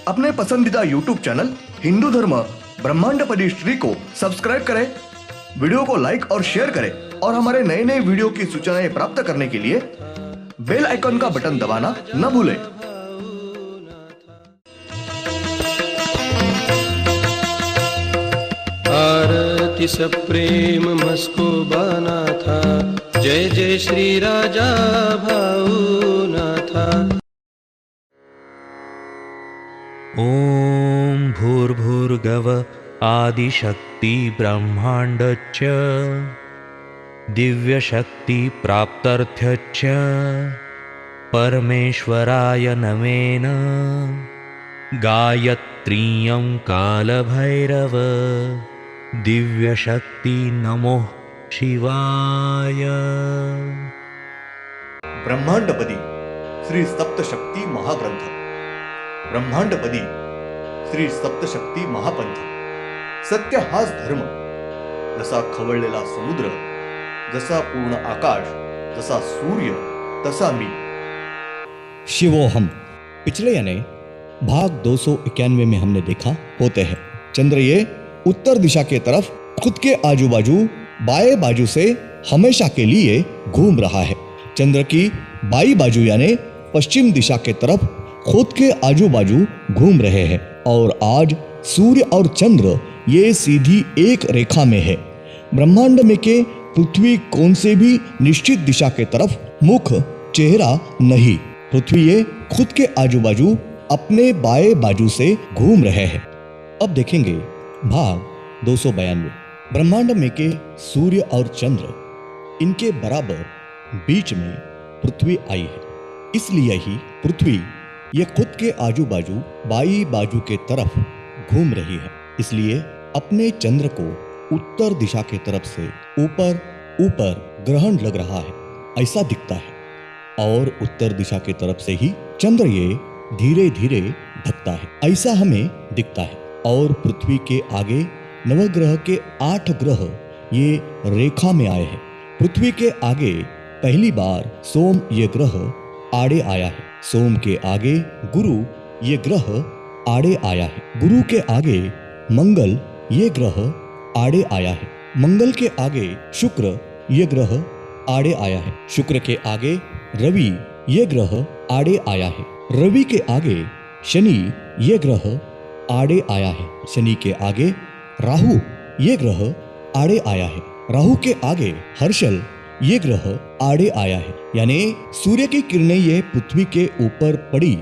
अपने पसंदीदा YouTube channel Hindu धर्म ब्रह्मांडपदी श्री को सब्सक्राइब करें, वीडियो को लाइक और शेयर करें और हमारे नए नए वीडियो की सूचनाएं प्राप्त करने के लिए बेल आइकन का बटन दबाना न भूलें। आरती सब प्रेम मस्को बना था, जय जय श्री राजा भाऊनाथा। ओम भूर्भुर्गव आदिशक्ति ब्रह्मांडच्च दिव्यशक्ति प्राप्त्यर्थच्च परमेश्वराय नमेन गायत्रीयं कालभैरव दिव्यशक्ति नमो शिवाय। ब्रह्मांडपदी श्री सप्तशक्ती महाग्रंथ, ब्रह्मांडपदी श्री सप्तशक्ती महापंथ। सत्य हाच धर्म, जसा खवळलेला समुद्र, जसा पूर्ण आकाश, जसा सूर्य, तसा मी। शिवोहम। पिछले यानी भाग 291 में हमने देखा होते हैं चंद्र ये उत्तर दिशा के तरफ खुद के आजू बाजू बाएं बाजू से हमेशा के लिए घूम रहा है। चंद्र की बाई बाजू यानी पश्चिम दिशा के तरफ खुद के आजू बाजू घूम रहे हैं और आज सूर्य और चंद्र ये सीधी एक रेखा में है। ब्रह्मांड में के पृथ्वी कौन से भी निश्चित दिशा के तरफ मुख चेहरा नहीं। पृथ्वी ये खुद के आजू बाजू अपने बाएं बाजू से घूम रहे हैं। अब देखेंगे भाग 292। ब्रह्मांड में के सूर्य और चंद्र इनके बराबर बीच में पृथ्वी आई है, इसलिए ही पृथ्वी ये खुद के आजू बाजू बाई बाजू के तरफ घूम रही है। इसलिए अपने चंद्र को उत्तर दिशा के तरफ से ऊपर ऊपर ग्रहण लग रहा है, ऐसा दिखता है। और उत्तर दिशा के तरफ से ही चंद्र ये धीरे धीरे ढकता है, ऐसा हमें दिखता है। और पृथ्वी के आगे नवग्रह के 8 ग्रह ये रेखा में आए हैं। पृथ्वी के आगे पहली बार सोम ये ग्रह आड़े आया है। सोम के आगे गुरु ये ग्रह आड़े आया है। गुरु के आगे मंगल ये ग्रह आड़े आया है। मंगल के आगे शुक्र ये ग्रह आड़े आया है। शुक्र के आगे रवि ये ग्रह आड़े आया है। रवि के आगे शनि ये ग्रह आड़े आया है। शनि के आगे राहु ये ग्रह आड़े आया है। राहु के आगे हर्षल ये ग्रह आड़े आया है। यानी सूर्य की किरणें ये पृथ्वी के ऊपर पड़ी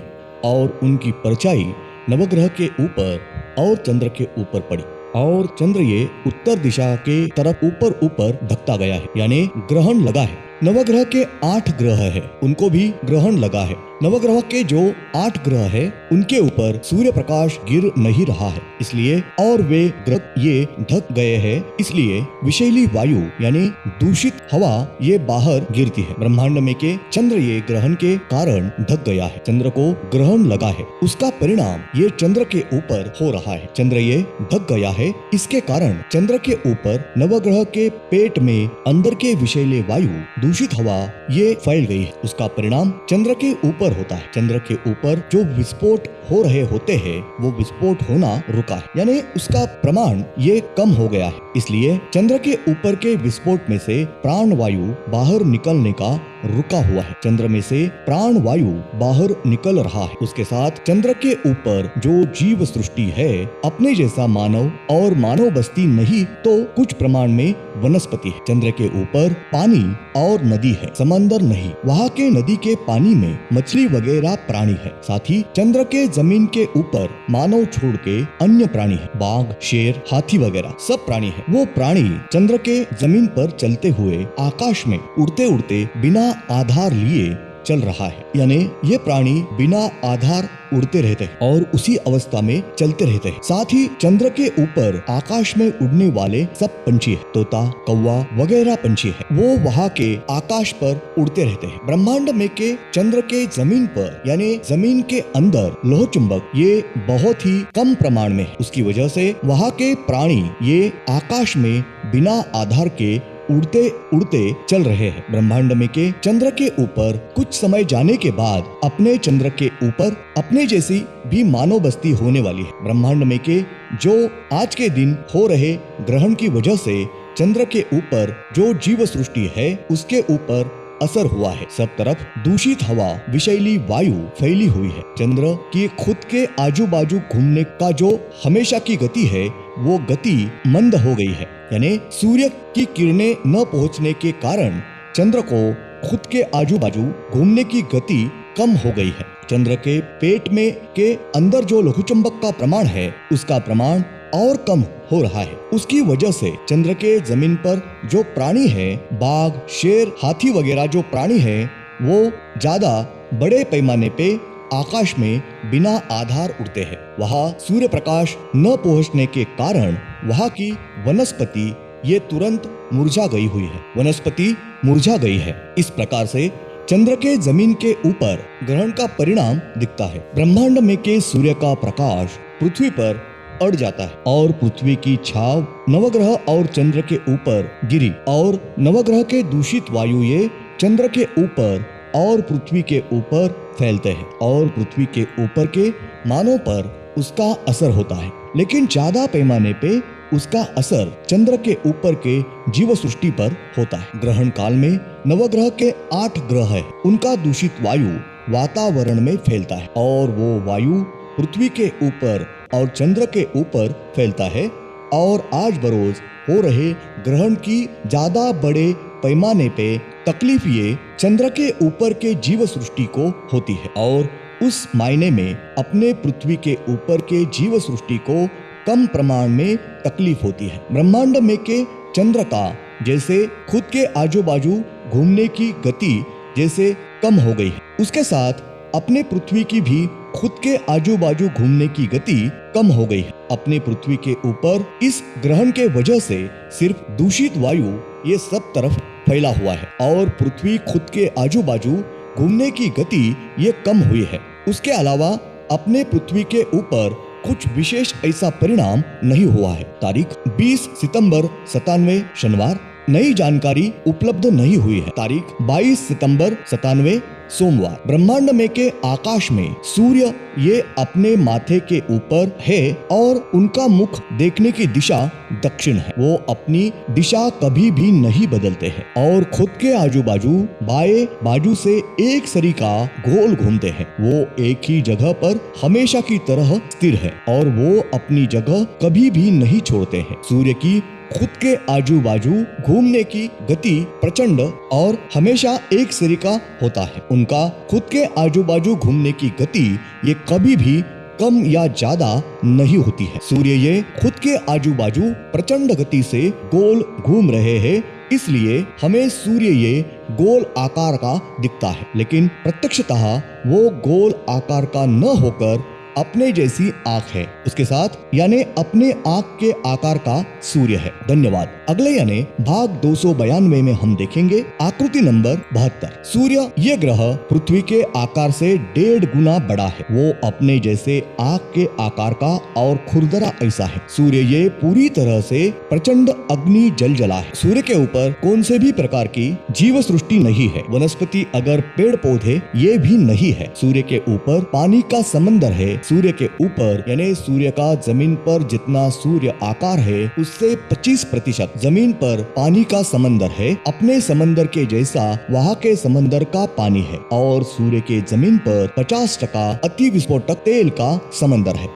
और उनकी परछाई नवग्रह के ऊपर और चंद्र के ऊपर पड़ी और चंद्र ये उत्तर दिशा के तरफ ऊपर ऊपर धकता गया है, यानी ग्रहण लगा है। नवग्रह के 8 ग्रह है, उनको भी ग्रहण लगा है। नवग्रह के जो 8 ग्रह है उनके ऊपर सूर्य प्रकाश गिर नहीं रहा है, इसलिए और वे ग्रह ये ढक गए हैं, इसलिए विषैली वायु यानी दूषित हवा ये बाहर गिरती है। ब्रह्मांड में के चंद्र ये ग्रहण के कारण ढक गया है। चंद्र को ग्रहण लगा है, उसका परिणाम ये चंद्र के ऊपर हो रहा है। चंद्र ये ढक गया है, इसके कारण चंद्र के ऊपर नवग्रह के पेट में अंदर के विषैले वायु दूषित हवा ये फैल गई है। उसका परिणाम चंद्र के ऊपर होता है। चंद्र के ऊपर जो विस्फोट हो रहे होते हैं वो विस्फोट होना रुका है, यानी उसका प्रमाण ये कम हो गया है। इसलिए चंद्र के ऊपर के विस्फोट में से प्राण वायु बाहर निकलने का रुका हुआ है। चंद्र में से प्राण वायु बाहर निकल रहा है। उसके साथ चंद्र के ऊपर जो जीव सृष्टि है, अपने जैसा मानव और मानव बस्ती नहीं तो कुछ प्रमाण में वनस्पति है। चंद्र के ऊपर पानी और नदी है, समंदर नहीं। वहाँ के नदी के पानी में मछली वगैरह प्राणी है। साथ ही चंद्र के जमीन के ऊपर मानव छोड़ के अन्य प्राणी है, बाघ, शेर, हाथी वगैरह सब प्राणी है। वो प्राणी चंद्र के जमीन पर चलते हुए आकाश में उड़ते उड़ते बिना आधार लिए चल रहा है, यानी ये प्राणी बिना आधार उड़ते रहते हैं और उसी अवस्था में चलते रहते हैं। साथ ही चंद्र के ऊपर आकाश में उड़ने वाले सब पंछी है, तोता, कौवा वगैरह पंछी है, वो वहाँ के आकाश पर उड़ते रहते हैं। ब्रह्मांड में के चंद्र के जमीन पर यानी जमीन के अंदर लोह चुंबक ये बहुत ही कम प्रमाण में है। उसकी वजह से वहाँ के प्राणी ये आकाश में बिना आधार के उड़ते उड़ते चल रहे हैं। ब्रह्मांड में के चंद्र के ऊपर कुछ समय जाने के बाद अपने चंद्र के ऊपर अपने जैसी भी मानव बस्ती होने वाली है। ब्रह्मांड में के जो आज के दिन हो रहे ग्रहण की वजह से चंद्र के ऊपर जो जीव सृष्टि है उसके ऊपर असर हुआ है। सब तरफ दूषित हवा, विषैली वायु फैली हुई है। चंद्र की खुद के आजू बाजू घूमने का जो हमेशा की गति है वो गति मंद हो गई है, यानी सूर्य की किरणें न पहुंचने के कारण चंद्र को खुद के आजू बाजू घूमने की गति कम हो गई है। चंद्र के पेट में के अंदर जो लघुचंबक का प्रमाण है उसका प्रमाण और कम हो रहा है। उसकी वजह से चंद्र के जमीन पर जो प्राणी है, बाघ, शेर, हाथी वगैरह जो प्राणी है वो ज्यादा बड़े पैमाने पे आकाश में बिना आधार उड़ते हैं। वहाँ सूर्य प्रकाश न पहुँचने के कारण वहाँ की वनस्पति ये तुरंत मुरझा गई हुई है। वनस्पति मुरझा गई है। इस प्रकार से चंद्र के जमीन के ऊपर ग्रहण का परिणाम दिखता है। ब्रह्मांड में के सूर्य का प्रकाश पृथ्वी पर अड़ जाता है और पृथ्वी की छाव नवग्रह और चंद्र के ऊपर गिरी और नवग्रह के दूषित वायु ये चंद्र के ऊपर और पृथ्वी के ऊपर फैलते हैं और पृथ्वी के ऊपर के मानव पर उसका असर होता है, लेकिन ज्यादा पैमाने पे उसका असर चंद्र के ऊपर के जीव सृष्टि पर होता है। ग्रहण काल में नवग्रह के 8 ग्रह है, उनका दूषित वायु वातावरण में फैलता है और वो वायु पृथ्वी के ऊपर और चंद्र के ऊपर फैलता है और आज बरोज हो रहे ग्रहण की ज्यादा बड़े पैमाने पे तकलीफ ये चंद्र के ऊपर के जीव सृष्टि को होती है और उस मायने में अपने पृथ्वी के ऊपर के जीव सृष्टि को कम प्रमाण में तकलीफ होती है। ब्रह्मांड में के चंद्र का जैसे खुद के आजू बाजू घूमने की गति जैसे कम हो गई है, उसके साथ अपने पृथ्वी की भी खुद के आजू बाजू घूमने की गति कम हो गई है। अपने पृथ्वी के ऊपर इस ग्रहण के वजह से सिर्फ दूषित वायु ये सब तरफ फैला हुआ है और पृथ्वी खुद के आजू बाजू घूमने की गति ये कम हुई है। उसके अलावा अपने पृथ्वी के ऊपर कुछ विशेष ऐसा परिणाम नहीं हुआ है। तारीख 20 सितंबर 97 शनिवार नई जानकारी उपलब्ध नहीं हुई है। तारीख 22 सितंबर 97 सोमवार ब्रह्मांड में के आकाश में सूर्य ये अपने माथे के ऊपर है और उनका मुख देखने की दिशा दक्षिण है। वो अपनी दिशा कभी भी नहीं बदलते हैं और खुद के आजू बाजू बाएं बाजू से एक सरीका गोल घूमते हैं। वो एक ही जगह पर हमेशा की तरह स्थिर है और वो अपनी जगह कभी भी नहीं छोड़ते हैं। सूर्य की खुद के आजू बाजू घूमने की गति प्रचंड और हमेशा एक सरीका होता है। उनका खुद के आजू बाजू घूमने की गति ये कभी भी कम या ज्यादा नहीं होती है। सूर्य ये खुद के आजू बाजू प्रचंड गति से गोल घूम रहे हैं, इसलिए हमें सूर्य ये गोल आकार का दिखता है, लेकिन प्रत्यक्षतः वो गोल आकार का न होकर अपने जैसी आंख है उसके साथ, यानी अपने आंख के आकार का सूर्य है। धन्यवाद। अगले यानी भाग 292 में हम देखेंगे आकृति नंबर 72। सूर्य ये ग्रह पृथ्वी के आकार से 1.5 गुना बड़ा है। वो अपने जैसे आंख के आकार का और खुरदरा ऐसा है। सूर्य ये पूरी तरह से प्रचंड अग्नि जल जला है। सूर्य के ऊपर कौन से भी प्रकार की जीव सृष्टि नहीं है। वनस्पति अगर पेड़ पौधे ये भी नहीं है। सूर्य के ऊपर पानी का समंदर है। सूर्य के ऊपर यानी सूर्य का जमीन पर जितना सूर्य आकार है उससे 25% जमीन पर पानी का समंदर है। अपने समंदर के जैसा वहाँ के समंदर का पानी है और सूर्य के जमीन पर 50% अति विस्फोटक तेल का समंदर है।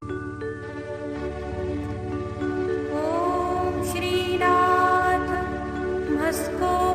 ओम श्रीनाथ मस्को